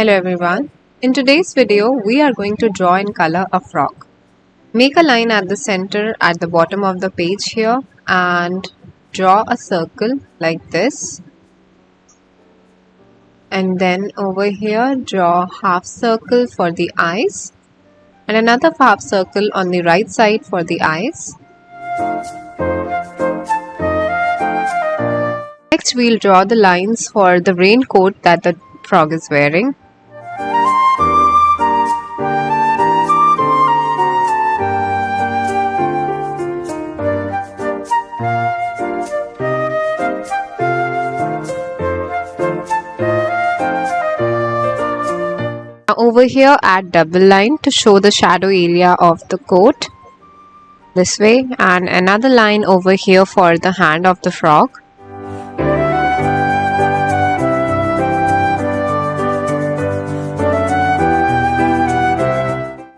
Hello everyone. In today's video, we are going to draw and color a frog. Make a line at the center at the bottom of the page here and draw a circle like this. And then over here, draw half circle for the eyes and another half circle on the right side for the eyes. Next, we'll draw the lines for the raincoat that the frog is wearing. Over here, add double line to show the shadow area of the coat this way, and another line over here for the hand of the frog.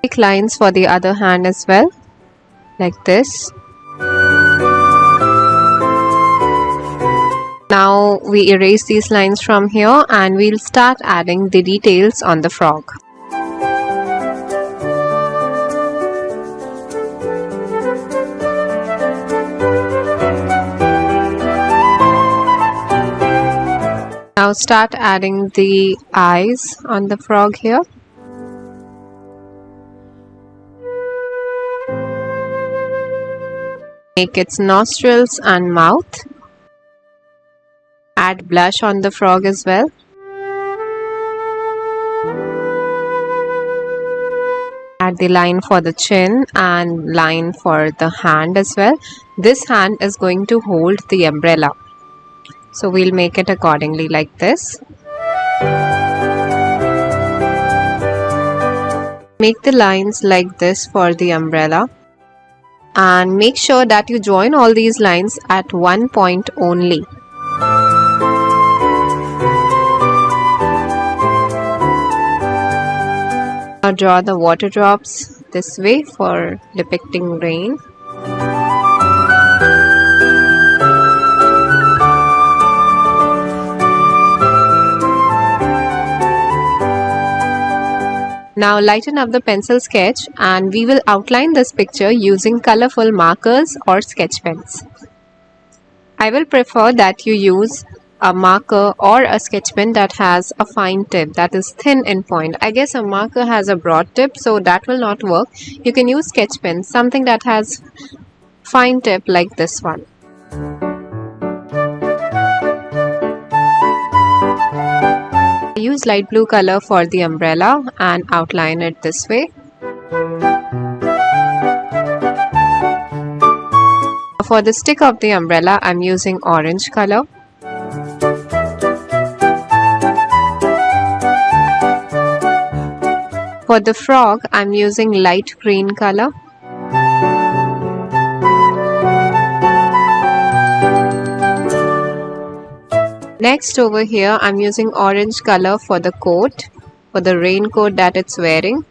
Make lines for the other hand as well, like this. Now we erase these lines from here and we'll start adding the details on the frog. Now start adding the eyes on the frog here. Make its nostrils and mouth. Add blush on the frog as well. Add the line for the chin and line for the hand as well. This hand is going to hold the umbrella, so we'll make it accordingly like this. Make the lines like this for the umbrella and make sure that you join all these lines at one point only. Now draw the water drops this way for depicting rain. Now lighten up the pencil sketch and we will outline this picture using colorful markers or sketch pens. I will prefer that you use a marker or a sketch pen that has a fine tip, that is thin in point. I guess a marker has a broad tip, so that will not work. You can use sketch pen, something that has fine tip like this one. I use light blue color for the umbrella and outline it this way. For the stick of the umbrella, I'm using orange color. For the frog, I'm using light green color. Next over here, I'm using orange color for the coat, for the raincoat that it's wearing.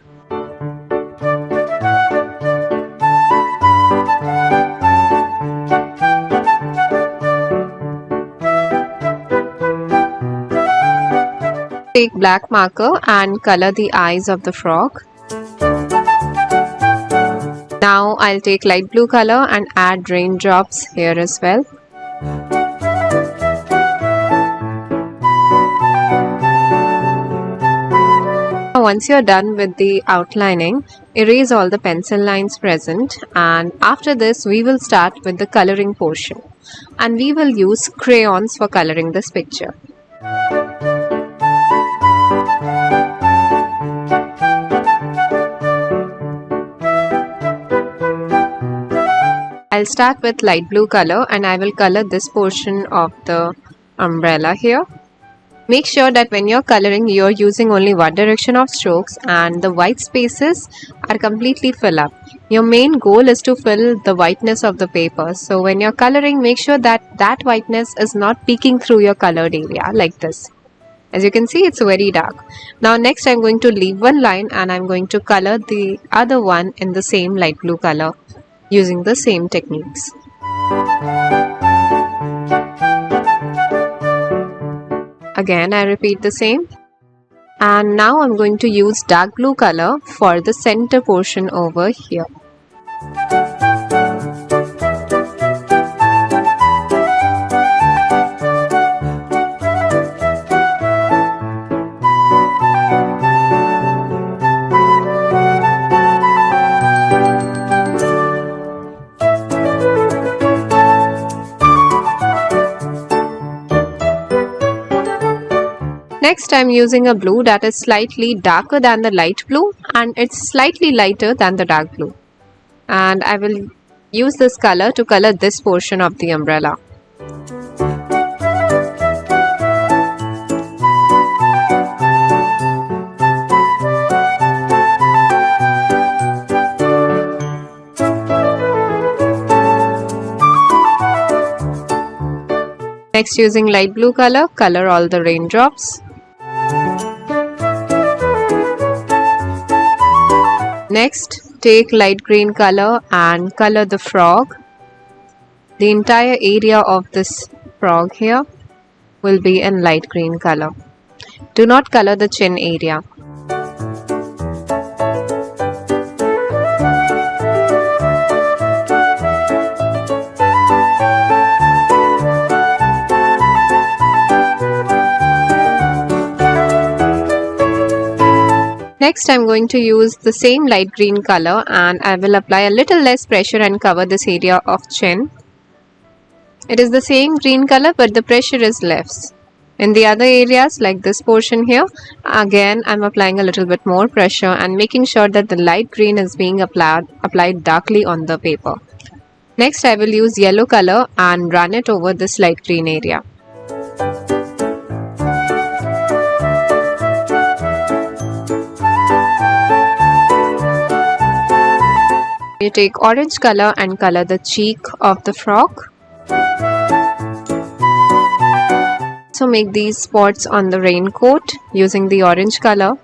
Take black marker and color the eyes of the frog. Now I'll take light blue color and add raindrops here as well. Once you're done with the outlining, erase all the pencil lines present, and after this we will start with the coloring portion, and we will use crayons for coloring this picture. I'll start with light blue color and I will color this portion of the umbrella here. Make sure that when you're coloring, you're using only one direction of strokes and the white spaces are completely filled up. Your main goal is to fill the whiteness of the paper. So when you're coloring, make sure that that whiteness is not peeking through your colored area like this. As you can see, it's very dark. Now next I'm going to leave one line and I'm going to color the other one in the same light blue color using the same techniques. Again, I repeat the same. And now I'm going to use dark blue color for the center portion over here. Next, I'm using a blue that is slightly darker than the light blue and it's slightly lighter than the dark blue. And I will use this color to color this portion of the umbrella. Next, using light blue color, color all the raindrops. Next, take light green color and color the frog. The entire area of this frog here will be in light green color. Do not color the chin area. Next, I'm going to use the same light green color and I will apply a little less pressure and cover this area of chin. It is the same green color but the pressure is less. In the other areas like this portion here, again I'm applying a little bit more pressure and making sure that the light green is being applied darkly on the paper. Next, I will use yellow color and run it over this light green area. You take orange color and color the cheek of the frog. So make these spots on the raincoat using the orange color.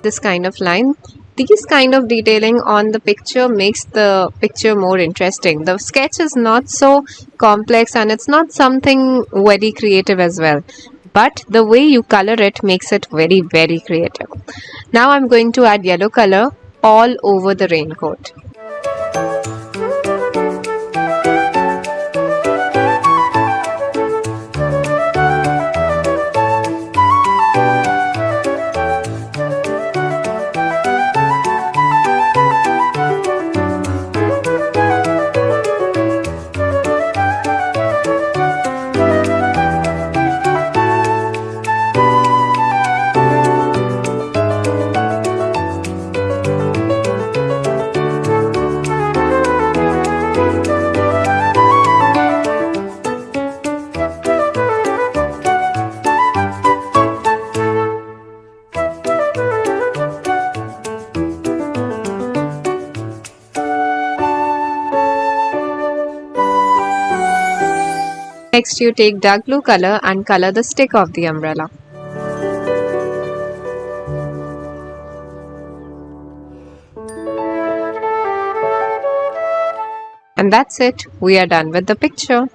This kind of line. These kind of detailing on the picture makes the picture more interesting. The sketch is not so complex and it's not something very creative as well. But the way you color it makes it very, very creative. Now I'm going to add yellow color all over the raincoat. Next, you take dark blue color and color the stick of the umbrella. And that's it. We are done with the picture.